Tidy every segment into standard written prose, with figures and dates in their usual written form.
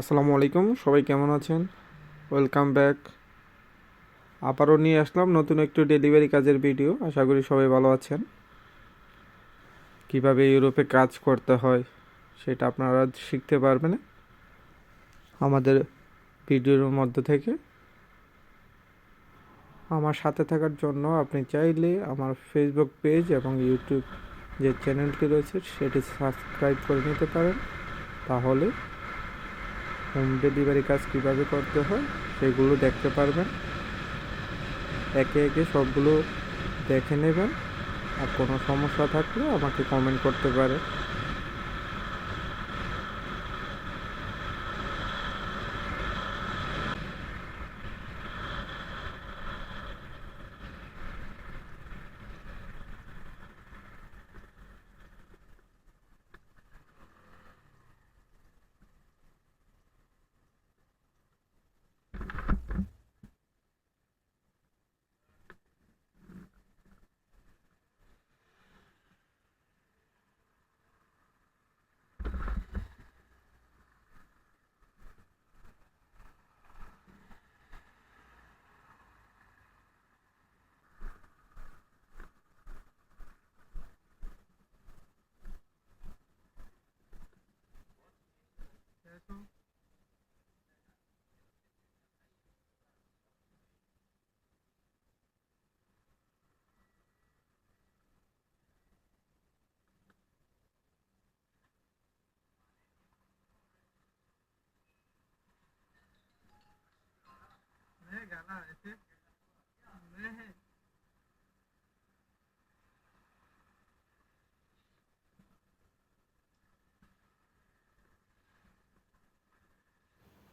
আসসালামু আলাইকুম, সবাই কেমন আছেন? Welcome back. আবারও নিয়ে আসলাম নতুন একটু ডেলিভারি কাজের ভিডিও। আশা করি সবাই ভালো আছেন। কিভাবে ইউরোপে কাজ করতে হয় সেটা আপনারা শিখতে পারবেন আমাদের ভিডিওর মধ্য থেকে। আমার সাথে থাকার জন্য আপনি চাইলে আমার ফেসবুক পেজ এবং ইউটিউব যে চ্যানেলটি রয়েছে সেটি সাবস্ক্রাইব করে নিতে পারেন। তাহলে হোম ডেলিভারি কাজ কীভাবে করতে হয় সেগুলো দেখতে পারবেন। একে একে সবগুলো দেখে নেবেন। আর কোনো সমস্যা থাকলে আমাকে কমেন্ট করতে পারে।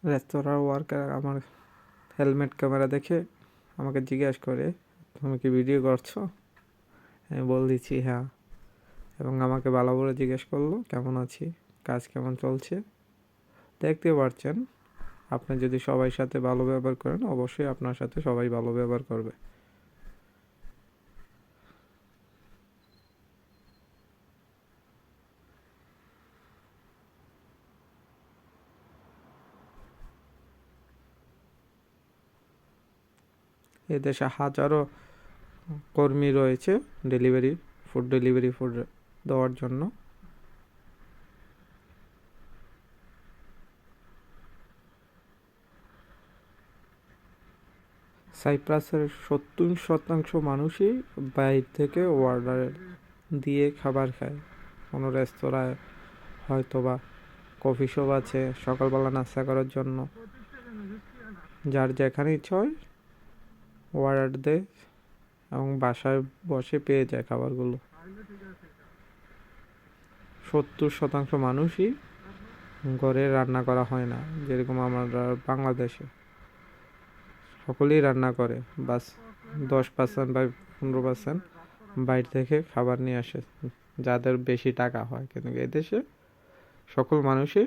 রেস্তোরাঁর ওয়ার্কার আমার হেলমেট ক্যামেরা দেখে আমাকে জিজ্ঞাসা করে, তুমি কি ভিডিও করছো? আমি বল দিচ্ছি হ্যাঁ, এবং আমাকে ভালো করে জিজ্ঞেস করলো কেমন আছি, কাজ কেমন চলছে। দেখতে পাচ্ছেন, আপনি যদি সবাই সাথে ভালো ব্যবহার করেন অবশ্যই আপনার সাথে সবাই ভালো ব্যবহার করবে। এদেশে হাজারো কর্মী রয়েছে ফুড ডেলিভারি দেওয়ার জন্য। সাইপ্রাসের 70% মানুষই বাইরে থেকে অর্ডার দিয়ে খাবার খায়। কোনো রেস্তোরাঁয় হয়তো বা কফি শপ আছে সকালবেলা নাস্তা করার জন্য, যার যেখানে ইচ্ছা হয় অর্ডার দেয় এবং বাসায় বসে পেয়ে যায় খাবারগুলো। 70% মানুষই ঘরে রান্না করা হয় না, যেরকম আমরা বাংলাদেশে সকলেই রান্না করে। বাস 10% বা 15% বাইরে থেকে খাবার নিয়ে আসে, যাদের বেশি টাকা হয়। কিন্তু এদেশে সকল মানুষই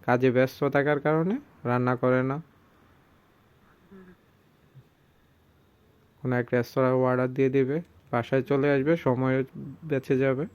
কাজে ব্যস্ত থাকার কারণে রান্না করে না। কোনো এক রেস্তোরাঁ অর্ডার দিয়ে দিবে, বাসায় চলে আসবে, সময় বেঁচে যাবে।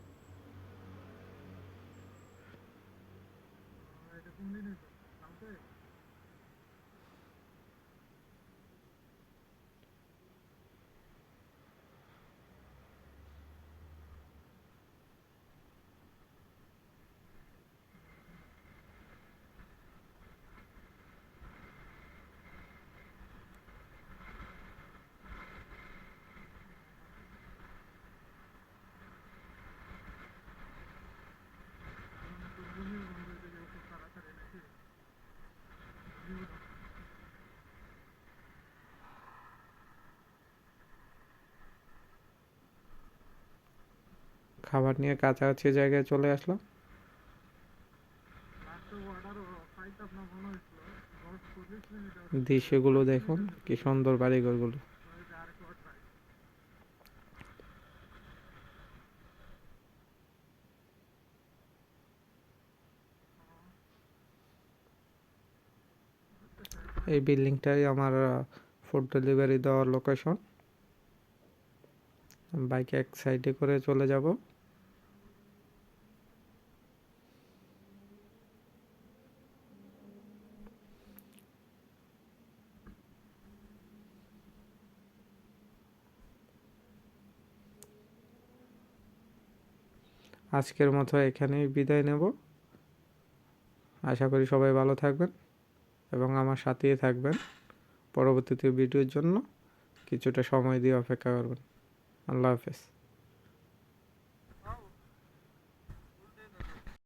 খাবার নিয়ে কাছাকাছি জায়গায় চলে আসলাম। দৃশ্যগুলো দেখুন, কি সুন্দর বাড়িঘরগুলো। এই বিল্ডিংটাই আমার ফুড ডেলিভারি দেওয়ার লোকেশন। বাইকে এক সাইডে করে চলে যাব। আজকের মতো এখানেই বিদায় নেব। আশা করি সবাই ভালো থাকবেন এবং আমার সাথেই থাকবেন। পরবর্তীতে ভিডিওর জন্য কিছুটা সময় দিয়ে অপেক্ষা করবেন। আল্লাহ হাফেজ।